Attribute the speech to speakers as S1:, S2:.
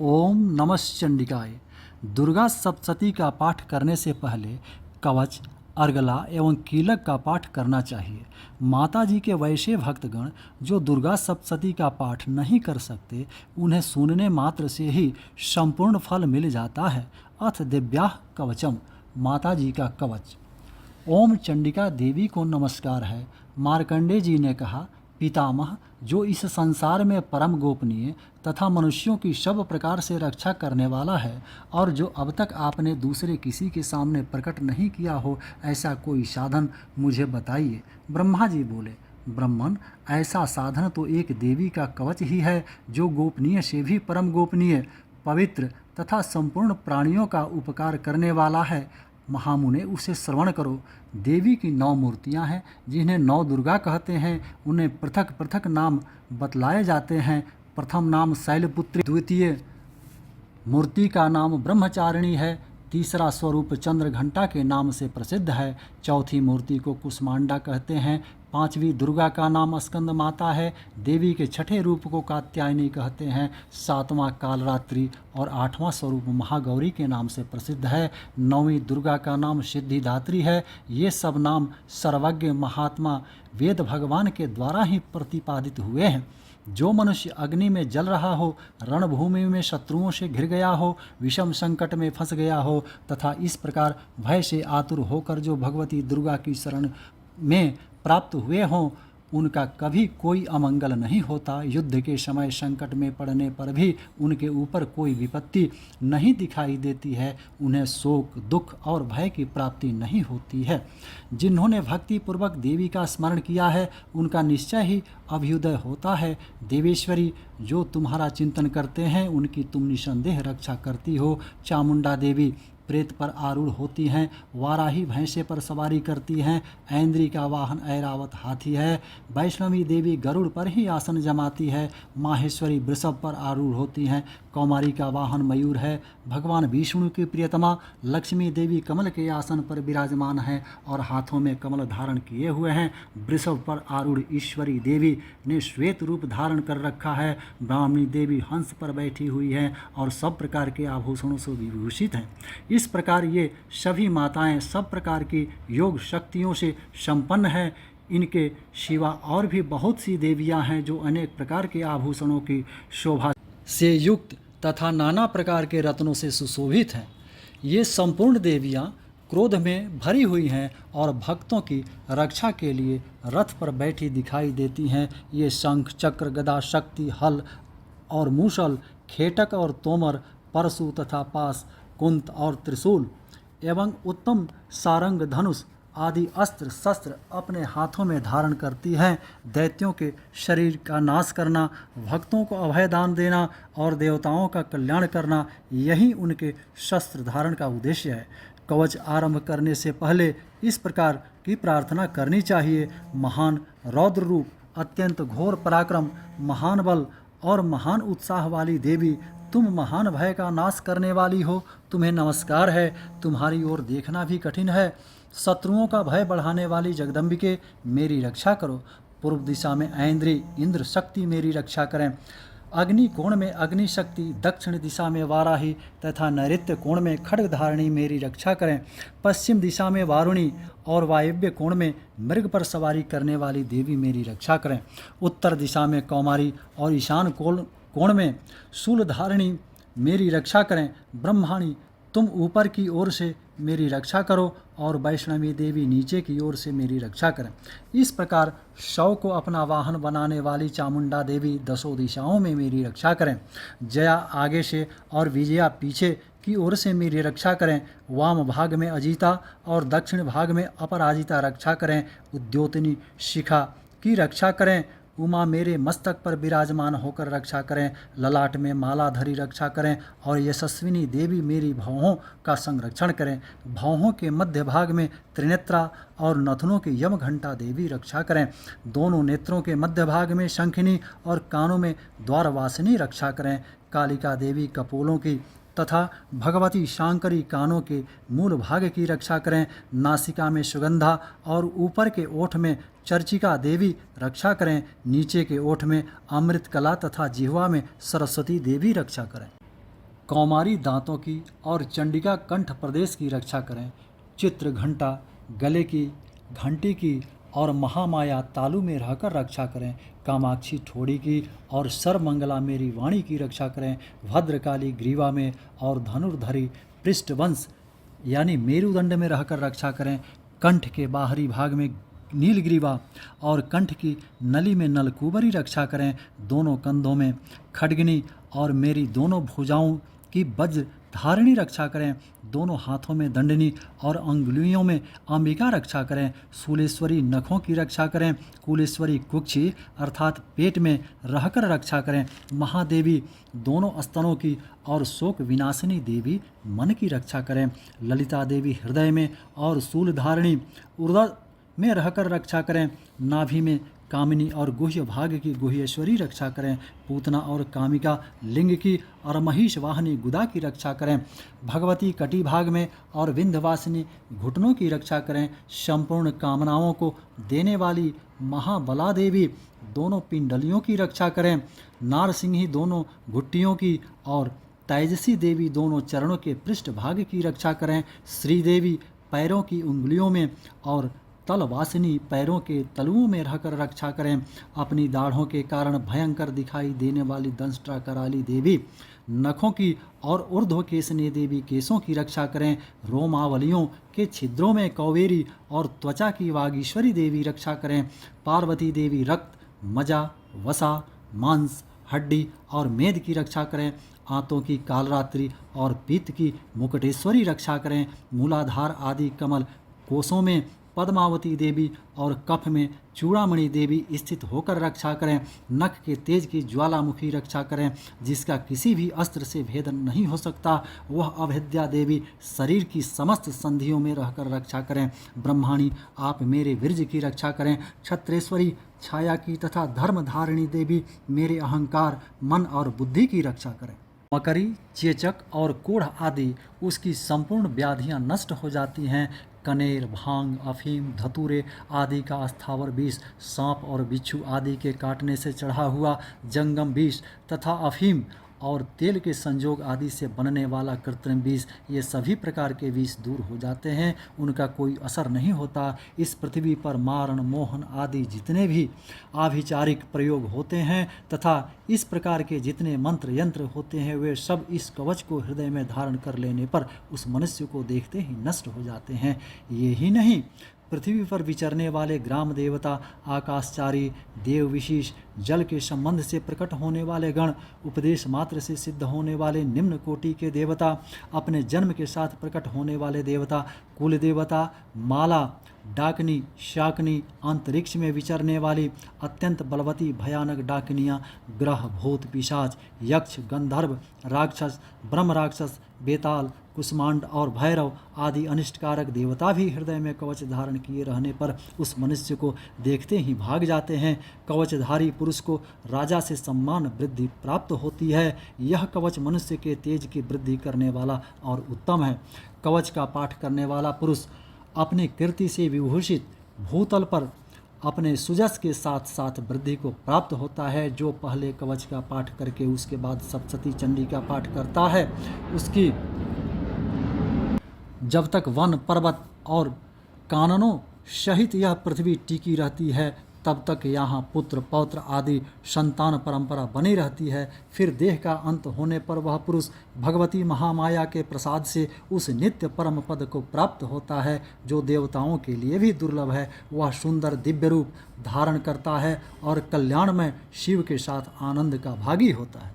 S1: ओम नमश्चंडिकाय। दुर्गा सप्तशती का पाठ करने से पहले कवच, अर्गला एवं कीलक का पाठ करना चाहिए। माता जी के वैसे भक्तगण जो दुर्गा सप्तशती का पाठ नहीं कर सकते, उन्हें सुनने मात्र से ही संपूर्ण फल मिल जाता है। अथ दिव्याः कवचम, माता जी का कवच। ओम चंडिका देवी को नमस्कार है। मार्कंडे जी ने कहा, पितामह, जो इस संसार में परम गोपनीय तथा मनुष्यों की सब प्रकार से रक्षा करने वाला है और जो अब तक आपने दूसरे किसी के सामने प्रकट नहीं किया हो, ऐसा कोई साधन मुझे बताइए। ब्रह्मा जी बोले, ब्रह्मन, ऐसा साधन तो एक देवी का कवच ही है जो गोपनीय से भी परम गोपनीय, पवित्र तथा संपूर्ण प्राणियों का उपकार करने वाला है। महामुने, उसे श्रवण करो। देवी की 9 मूर्तियां हैं जिन्हें 9 दुर्गा कहते हैं। उन्हें पृथक पृथक नाम बतलाए जाते हैं। प्रथम नाम शैलपुत्री, द्वितीय मूर्ति का नाम ब्रह्मचारिणी है, तीसरा स्वरूप चंद्र घंटा के नाम से प्रसिद्ध है, चौथी मूर्ति को कुष्मांडा कहते हैं, पांचवी दुर्गा का नाम स्कंद माता है, देवी के छठे रूप को कात्यायनी कहते हैं, सातवां कालरात्रि और आठवां स्वरूप महागौरी के नाम से प्रसिद्ध है, नौवीं दुर्गा का नाम सिद्धिदात्री है। ये सब नाम सर्वज्ञ महात्मा वेद भगवान के द्वारा ही प्रतिपादित हुए हैं। जो मनुष्य अग्नि में जल रहा हो, रणभूमि में शत्रुओं से घिर गया हो, विषम संकट में फंस गया हो तथा इस प्रकार भय से आतुर होकर जो भगवती दुर्गा की शरण में प्राप्त हुए हों, उनका कभी कोई अमंगल नहीं होता। युद्ध के समय संकट में पड़ने पर भी उनके ऊपर कोई विपत्ति नहीं दिखाई देती है। उन्हें शोक, दुख और भय की प्राप्ति नहीं होती है। जिन्होंने भक्तिपूर्वक देवी का स्मरण किया है, उनका निश्चय ही अभ्युदय होता है। देवेश्वरी, जो तुम्हारा चिंतन करते हैं, उनकी तुम निसंदेह रक्षा करती हो। चामुंडा देवी प्रेत पर आरूढ़ होती हैं, वाराही भैंसे पर सवारी करती हैं, ऐन्द्री का वाहन ऐरावत हाथी है, वैष्णवी देवी गरुड़ पर ही आसन जमाती है, माहेश्वरी वृषभ पर आरूढ़ होती हैं, कौमारी का वाहन मयूर है, भगवान विष्णु की प्रियतमा लक्ष्मी देवी कमल के आसन पर विराजमान है और हाथों में कमल धारण किए हुए हैं। वृषभ पर आरूढ़ ईश्वरी देवी ने श्वेत रूप धारण कर रखा है। ब्राह्मणी देवी हंस पर बैठी हुई है और सब प्रकार के आभूषणों से विभूषित हैं। इस प्रकार ये सभी माताएं सब प्रकार की योग शक्तियों से संपन्न हैं। इनके सिवा और भी बहुत सी देवियां हैं जो अनेक प्रकार के आभूषणों की शोभा से युक्त तथा नाना प्रकार के रत्नों से सुशोभित हैं। ये संपूर्ण देवियां क्रोध में भरी हुई हैं और भक्तों की रक्षा के लिए रथ पर बैठी दिखाई देती हैं। ये शंख, चक्र, गदा, शक्ति, हल और मूसल, खेटक और तोमर, परशु तथा पास, कुंत और त्रिशूल एवं उत्तम सारंग, धनुष आदि अस्त्र शस्त्र अपने हाथों में धारण करती हैं। दैत्यों के शरीर का नाश करना, भक्तों को अभय दान देना और देवताओं का कल्याण करना, यही उनके शस्त्र धारण का उद्देश्य है। कवच आरंभ करने से पहले इस प्रकार की प्रार्थना करनी चाहिए। महान रौद्र रूप, अत्यंत घोर पराक्रम, महान बल और महान उत्साह वाली देवी, तुम महान भय का नाश करने वाली हो। तुम्हें नमस्कार है। तुम्हारी ओर देखना भी कठिन है। शत्रुओं का भय बढ़ाने वाली जगदम्बिके, मेरी रक्षा करो। पूर्व दिशा में ऐन्द्री, इंद्र शक्ति मेरी रक्षा करें। अग्नि कोण में अग्नि शक्ति, दक्षिण दिशा में वाराही तथा नैऋत्य कोण में खड्गधारिणी मेरी रक्षा करें। पश्चिम दिशा में वारुणी और वायव्य कोण में मृग पर सवारी करने वाली देवी मेरी रक्षा करें। उत्तर दिशा में कौमारी और ईशान कोण में शूलधारिणी मेरी रक्षा करें। ब्रह्माणी, तुम ऊपर की ओर से मेरी रक्षा करो और वैष्णवी देवी नीचे की ओर से मेरी रक्षा करें। इस प्रकार शव को अपना वाहन बनाने वाली चामुंडा देवी दसों दिशाओं में मेरी रक्षा करें। जया आगे से और विजया पीछे की ओर से मेरी रक्षा करें। वाम भाग में अजीता और दक्षिण भाग में अपराजिता रक्षा करें। उद्योतनी शिखा की रक्षा करें। उमा मेरे मस्तक पर विराजमान होकर रक्षा करें। ललाट में मालाधरी रक्षा करें और यशस्विनी देवी मेरी भौहों का संरक्षण करें। भौहों के मध्य भाग में त्रिनेत्रा और नथनों की यम घंटा देवी रक्षा करें। दोनों नेत्रों के मध्य भाग में शंखिनी और कानों में द्वारवासिनी रक्षा करें। कालिका देवी कपोलों की तथा भगवती शांकरी कानों के मूल भाग की रक्षा करें। नासिका में सुगंधा और ऊपर के ओठ में चर्चिका देवी रक्षा करें। नीचे के ओठ में अमृत कला तथा जिह्वा में सरस्वती देवी रक्षा करें। कौमारी दांतों की और चंडिका कंठ प्रदेश की रक्षा करें। चित्र घंटा गले की घंटी की और महामाया तालु में रहकर रक्षा करें। कामाक्षी ठोड़ी की और सर्वमंगला मेरी वाणी की रक्षा करें। भद्रकाली ग्रीवा में और धनुर्धरी पृष्ठवंश यानी मेरुदंड में रहकर रक्षा करें। कंठ के बाहरी भाग में नीलग्रीवा और कंठ की नली में नलकूबरी रक्षा करें। दोनों कंधों में खड्गनी और मेरी दोनों भुजाओं की वज्र धारिणी रक्षा करें। दोनों हाथों में दंडनी और अंगुलियों में अंबिका रक्षा करें। शूलेश्वरी नखों की रक्षा करें। कुलेश्वरी कुक्षी अर्थात पेट में रहकर रक्षा करें। महादेवी दोनों स्तनों की और शोक विनाशिनी देवी मन की रक्षा करें। ललिता देवी हृदय में और शूलधारिणी उर्दय में रहकर रक्षा करें। नाभि में कामिनी और गुह्य भाग की गुह्येश्वरी रक्षा करें। पूतना और कामिका लिंग की और महिष वाहिनी गुदा की रक्षा करें। भगवती कटी भाग में और विंध्यवासिनी घुटनों की रक्षा करें। संपूर्ण कामनाओं को देने वाली महाबला देवी दोनों पिंडलियों की रक्षा करें। नारसिंही दोनों घुट्टियों की और तेजसी देवी दोनों चरणों के पृष्ठ भाग की रक्षा करें। श्रीदेवी पैरों की उंगलियों में और तलवासिनी पैरों के तलुओं में रहकर रक्षा करें। अपनी दाढ़ों के कारण भयंकर दिखाई देने वाली दंष्ट्रा कराली देवी नखों की और ऊर्ध्वकेशनी देवी केशों की रक्षा करें। रोमावलियों के छिद्रों में कौवेरी और त्वचा की वागीश्वरी देवी रक्षा करें। पार्वती देवी रक्त मजा वसा मांस हड्डी और मेद की रक्षा करें। आंतों की कालरात्रि और पित्त की मुकुटेश्वरी रक्षा करें। मूलाधार आदि कमल कोषों में पद्मावती देवी और कफ में चूड़ामणि देवी स्थित होकर रक्षा करें। नख के तेज की ज्वालामुखी रक्षा करें। जिसका किसी भी अस्त्र से भेदन नहीं हो सकता, वह अभेद्या देवी शरीर की समस्त संधियों में रहकर रक्षा करें। ब्रह्माणी आप मेरे वीर्ज की रक्षा करें। क्षत्रेश्वरी छाया की तथा धर्मधारिणी देवी मेरे अहंकार मन और बुद्धि की रक्षा करें। मकरी चेचक और कोढ़ आदि उसकी संपूर्ण व्याधियां नष्ट हो जाती हैं। कनेर भांग अफीम धतूरे आदि का स्थावर विष, सांप और बिच्छू आदि के काटने से चढ़ा हुआ जंगम विष तथा अफीम और तेल के संजोग आदि से बनने वाला कृत्रिम विष, ये सभी प्रकार के विष दूर हो जाते हैं, उनका कोई असर नहीं होता। इस पृथ्वी पर मारण मोहन आदि जितने भी आभिचारिक प्रयोग होते हैं तथा इस प्रकार के जितने मंत्र यंत्र होते हैं, वे सब इस कवच को हृदय में धारण कर लेने पर उस मनुष्य को देखते ही नष्ट हो जाते हैं। ये ही नहीं, पृथ्वी पर विचरने वाले ग्राम देवता, आकाशचारी देव विशेष, जल के संबंध से प्रकट होने वाले गण, उपदेश मात्र से सिद्ध होने वाले निम्न कोटि के देवता, अपने जन्म के साथ प्रकट होने वाले देवता, कुल देवता, माला डाकनी शाकनी, अंतरिक्ष में विचरने वाली अत्यंत बलवती भयानक डाकनियाँ, ग्रह भूत पिशाच यक्ष गंधर्व राक्षस ब्रह्म राक्षस बेताल कुष्मांड और भैरव आदि अनिष्टकारक देवता भी हृदय में कवच धारण किए रहने पर उस मनुष्य को देखते ही भाग जाते हैं। कवचधारी पुरुष को राजा से सम्मान वृद्धि प्राप्त होती है। यह कवच मनुष्य के तेज की वृद्धि करने वाला और उत्तम है। कवच का पाठ करने वाला पुरुष अपनी कीर्ति से विभूषित भूतल पर अपने सुजस के साथ साथ वृद्धि को प्राप्त होता है। जो पहले कवच का पाठ करके उसके बाद सप्तशती चंडी का पाठ करता है, उसकी जब तक वन पर्वत और काननों सहित यह पृथ्वी टिकी रहती है, तब तक यहाँ पुत्र पौत्र आदि संतान परंपरा बनी रहती है। फिर देह का अंत होने पर वह पुरुष भगवती महामाया के प्रसाद से उस नित्य परम पद को प्राप्त होता है, जो देवताओं के लिए भी दुर्लभ है। वह सुंदर दिव्य रूप धारण करता है और कल्याणमय शिव के साथ आनंद का भागी होता है।